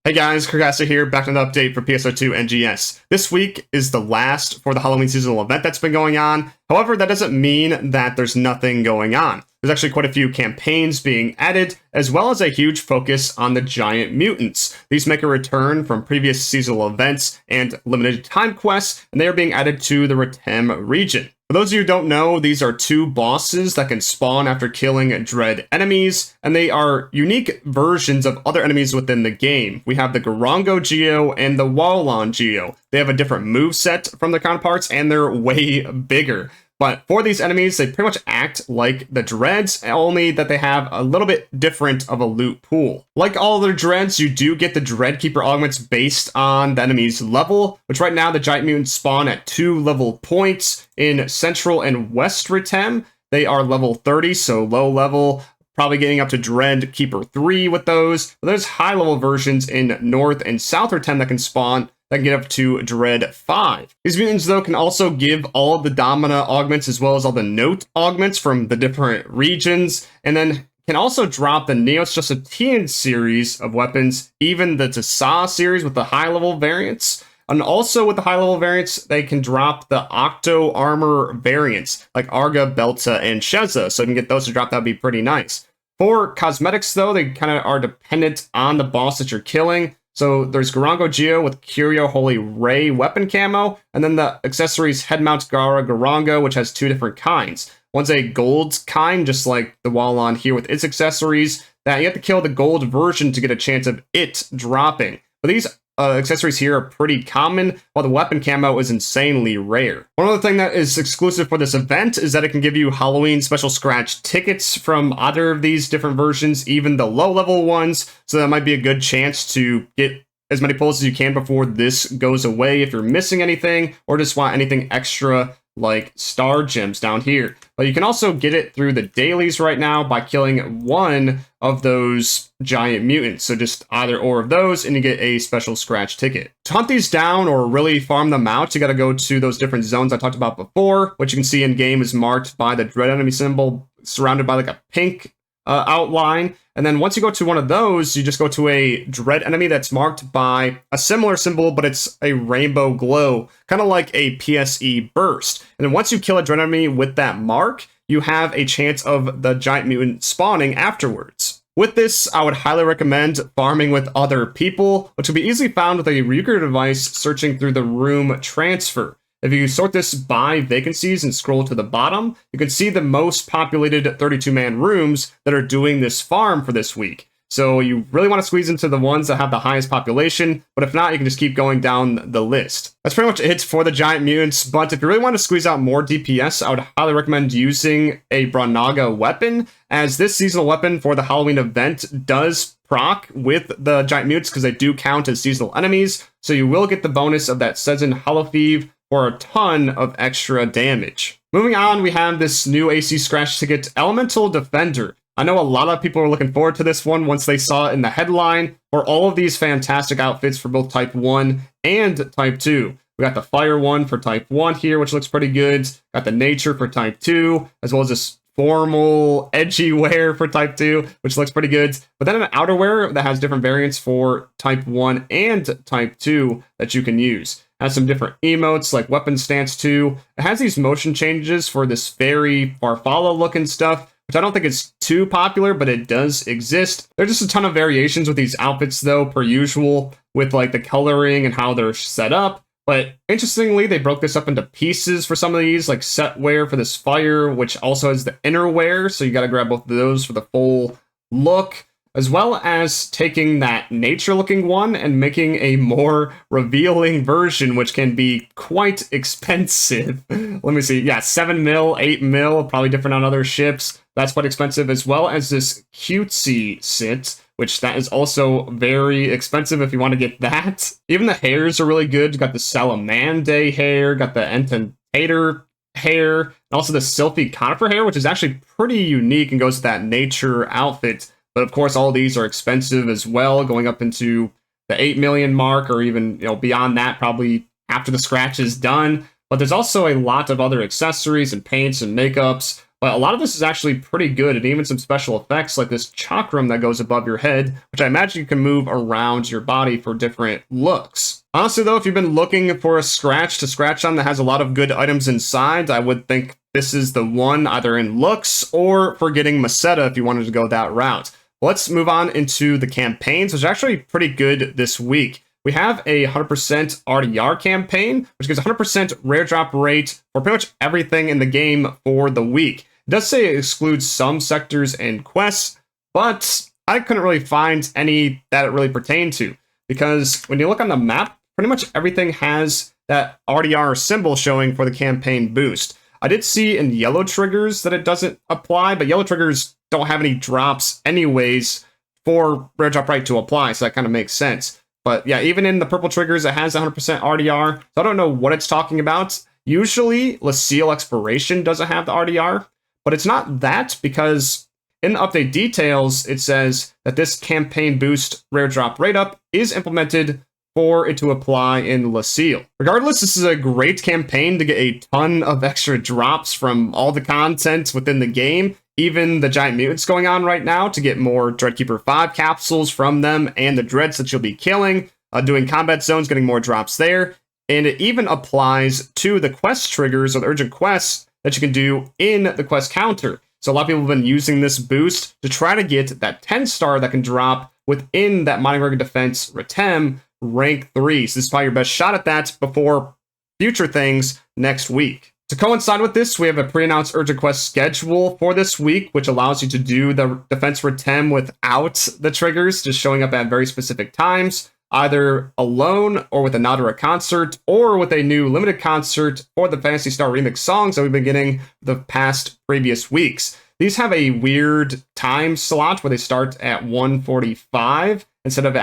Hey guys, Kirkasa here, back with an update for PSO2 NGS. This week is the last for the Halloween seasonal event that's been going on. However, that doesn't mean that there's nothing going on. There's actually quite a few campaigns being added, as well as a huge focus on the giant mutants. These make a return from previous seasonal events and limited time quests, and they are being added to the Retem region. For those of you who don't know, these are two bosses that can spawn after killing dread enemies, and they are unique versions of other enemies within the game. We have the Garango Geo and the Wallon Geo. They have a different moveset from their counterparts, and they're way bigger. But for these enemies, they pretty much act like the Dreads, only that they have a little bit different of a loot pool. Like all other Dreads, you do get the Dread Keeper augments based on the enemy's level, which right now the Giant Mutants spawn at 2 level points in Central and West Retem. They are level 30, so low level, probably getting up to Dread Keeper 3 with those. But there's high level versions in North and South Retem that can spawn that can get up to Dread 5. These mutants, though, can also give all of the Domina augments as well as all the Note augments from the different regions, and then can also drop the Neos Justitian series of weapons, even the Tasa series with the high-level variants. And also with the high-level variants, they can drop the Octo Armor variants, like Arga, Belta, and Sheza, so you can get those to drop. That would be pretty nice. For cosmetics, though, they kind of are dependent on the boss that you're killing. So there's Garango Geo with Curio Holy Ray weapon camo, and then the accessories Headmount Gara Garango, which has 2 different kinds. One's a gold kind, just like the Wallon here with its accessories, that you have to kill the gold version to get a chance of it dropping. But these accessories here are pretty common, while the weapon camo is insanely rare. One other thing that is exclusive for this event is that it can give you Halloween special scratch tickets from either of these different versions, even the low-level ones, so that might be a good chance to get as many pulls as you can before this goes away if you're missing anything, or just want anything extra like star gems down here. But you can also get it through the dailies right now by killing one of those giant mutants. So just either or of those and you get a special scratch ticket. To hunt these down or really farm them out, you got to go to those different zones I talked about before, which you can see in game is marked by the dread enemy symbol surrounded by like a pink outline. And then once you go to one of those, you just go to a dread enemy that's marked by a similar symbol, but it's a rainbow glow, kind of like a PSE burst. And then once you kill a dread enemy with that mark, you have a chance of the giant mutant spawning afterwards. With this, I would highly recommend farming with other people, which will be easily found with a Ryuger device searching through the room transfer. If you sort this by vacancies and scroll to the bottom, you can see the most populated 32-man rooms that are doing this farm for this week. So you really want to squeeze into the ones that have the highest population, but if not, you can just keep going down the list. That's pretty much it for the giant mutants, but if you really want to squeeze out more DPS, I would highly recommend using a Branaga weapon, as this seasonal weapon for the Halloween event does proc with the giant mutants because they do count as seasonal enemies, so you will get the bonus of that Sezin Halothive for a ton of extra damage. Moving on, we have this new AC scratch ticket, Elemental Defender. I know a lot of people are looking forward to this one once they saw it in the headline for all of these fantastic outfits for both Type 1 and Type 2. We got the Fire one for Type 1 here, which looks pretty good. Got the Nature for Type 2, as well as this formal, edgy wear for Type 2, which looks pretty good. But then an outerwear that has different variants for Type 1 and Type 2 that you can use. It has some different emotes like Weapon Stance 2. It has these motion changes for this very Farfalla looking stuff, which I don't think is too popular, but it does exist. There's just a ton of variations with these outfits though, per usual, with like the coloring and how they're set up. But interestingly, they broke this up into pieces for some of these, like set wear for this Fire, which also has the inner wear, so you gotta grab both of those for the full look, as well as taking that nature-looking one and making a more revealing version, which can be quite expensive. Let me see, yeah, 7 mil, 8 mil, probably different on other ships. That's quite expensive, as well as this cutesy sit, which that is also very expensive if you want to get that. Even the hairs are really good. You got the Salamande hair, got the Ententator hair, and also the Sylphie Conifer hair, which is actually pretty unique and goes with that nature outfit. But of course, all these are expensive as well, going up into the 8 million mark, or even beyond that, probably after the scratch is done. But there's also a lot of other accessories and paints and makeups But a lot of this is actually pretty good, and even some special effects like this chakram that goes above your head, which I imagine you can move around your body for different looks. Honestly though, if you've been looking for a scratch to scratch on that has a lot of good items inside, I would think this is the one, either in looks or for getting Maseta if you wanted to go that route. Let's move on into the campaigns, which are actually pretty good this week. We have a 100% RDR campaign, which gives 100% rare drop rate for pretty much everything in the game for the week. It does say it excludes some sectors and quests, but I couldn't really find any that it really pertained to, because when you look on the map, pretty much everything has that RDR symbol showing for the campaign boost. I did see in yellow triggers that it doesn't apply, but yellow triggers don't have any drops anyways for rare drop rate to apply, so that kind of makes sense. But yeah, even in the purple triggers, it has 100% RDR, so I don't know what it's talking about. Usually, Lucille Exploration doesn't have the RDR, but it's not that, because in the update details, it says that this campaign boost rare drop rate up is implemented for it to apply in Lucille. Regardless, this is a great campaign to get a ton of extra drops from all the content within the game, even the giant mutants going on right now, to get more Dreadkeeper 5 capsules from them and the dreads that you'll be killing, doing combat zones, getting more drops there. And it even applies to the quest triggers or the urgent quests that you can do in the quest counter. So a lot of people have been using this boost to try to get that 10-star that can drop within that Mining Ring Defense Retem rank 3. So this is probably your best shot at that before future things next week. To coincide with this, we have a pre-announced urgent quest schedule for this week, which allows you to do the Defense Retem without the triggers, just showing up at very specific times, either alone or with a Nadara concert, or with a new limited concert for the Phantasy Star remix songs that we've been getting the past previous weeks. These have a weird time slot where they start at 1:45 instead of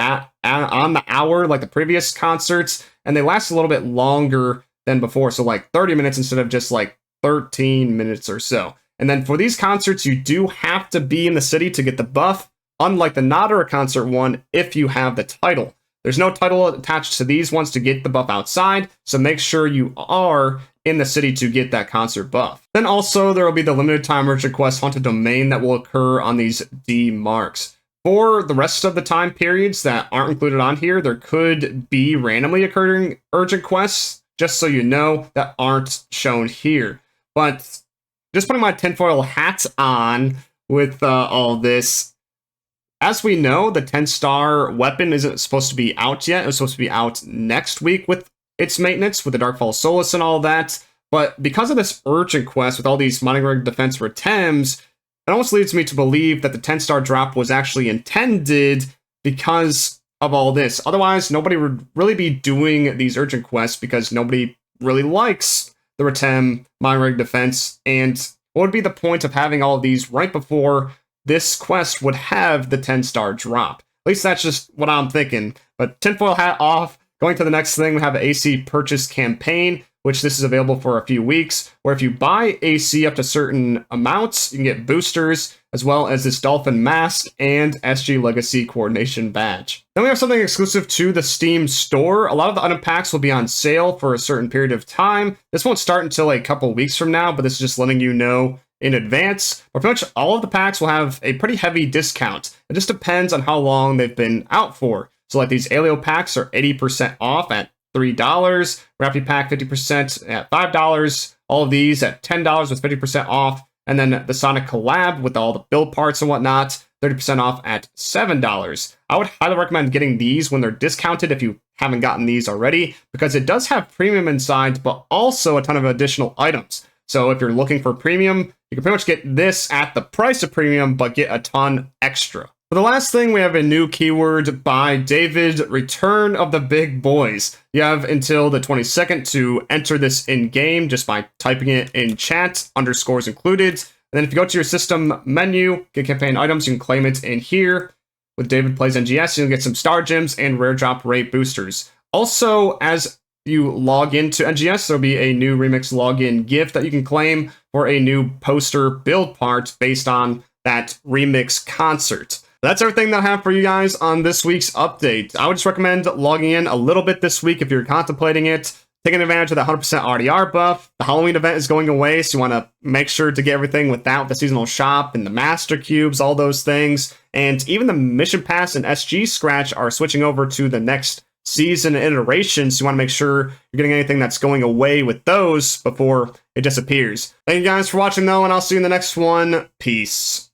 on the hour like the previous concerts, and they last a little bit longer than before, so like 30 minutes instead of just like 13 minutes or so. And then for these concerts, you do have to be in the city to get the buff, unlike the Nadara concert one if you have the title. There's no title attached to these ones to get the buff outside, so make sure you are in the city to get that concert buff. Then also, there will be the limited time urgent quest Haunted Domain that will occur on these D marks. For the rest of the time periods that aren't included on here, there could be randomly occurring urgent quests, just so you know, that aren't shown here. But just putting my tinfoil hat on with all this, as we know, the 10-star weapon isn't supposed to be out yet. It was supposed to be out next week with its maintenance, with the Darkfall Solace and all that. But because of this urgent quest with all these Mining Ring Defense Retems, it almost leads me to believe that the 10-star drop was actually intended because of all this. Otherwise, nobody would really be doing these urgent quests because nobody really likes the Retem Mining Ring Defense. And what would be the point of having all of these right before this quest would have the 10-star drop? At least that's just what I'm thinking. But tinfoil hat off. Going to the next thing, we have an AC purchase campaign, which this is available for a few weeks, where if you buy AC up to certain amounts, you can get boosters, as well as this Dolphin Mask and SG Legacy Coordination Badge. Then we have something exclusive to the Steam store. A lot of the item packs will be on sale for a certain period of time. This won't start until a couple weeks from now, but this is just letting you know in advance. But pretty much all of the packs will have a pretty heavy discount. It just depends on how long they've been out for. So like these Alio packs are 80% off at $3, Rappi Pack 50% at $5, all of these at $10 with 50% off, and then the Sonic Collab with all the build parts and whatnot, 30% off at $7. I would highly recommend getting these when they're discounted if you haven't gotten these already, because it does have premium inside, but also a ton of additional items. So if you're looking for premium, you can pretty much get this at the price of premium, but get a ton extra. For the last thing, we have a new keyword by David, Return of the Big Boys. You have until the 22nd to enter this in-game just by typing it in chat, underscores included. And then if you go to your system menu, get campaign items, you can claim it in here. With David Plays NGS, you'll get some star gems and rare drop rate boosters. Also, as you log into NGS, there'll be a new remix login gift that you can claim for a new poster build part based on that remix concert. That's everything that I have for you guys on this week's update. I would just recommend logging in a little bit this week if you're contemplating it. taking advantage of the 100% RDR buff. The Halloween event is going away, so you want to make sure to get everything without the seasonal shop and the master cubes, all those things. And even the mission pass and SG scratch are switching over to the next season iterations. So you want to make sure you're getting anything that's going away with those before it disappears. Thank you guys for watching though, and I'll see you in the next one. Peace.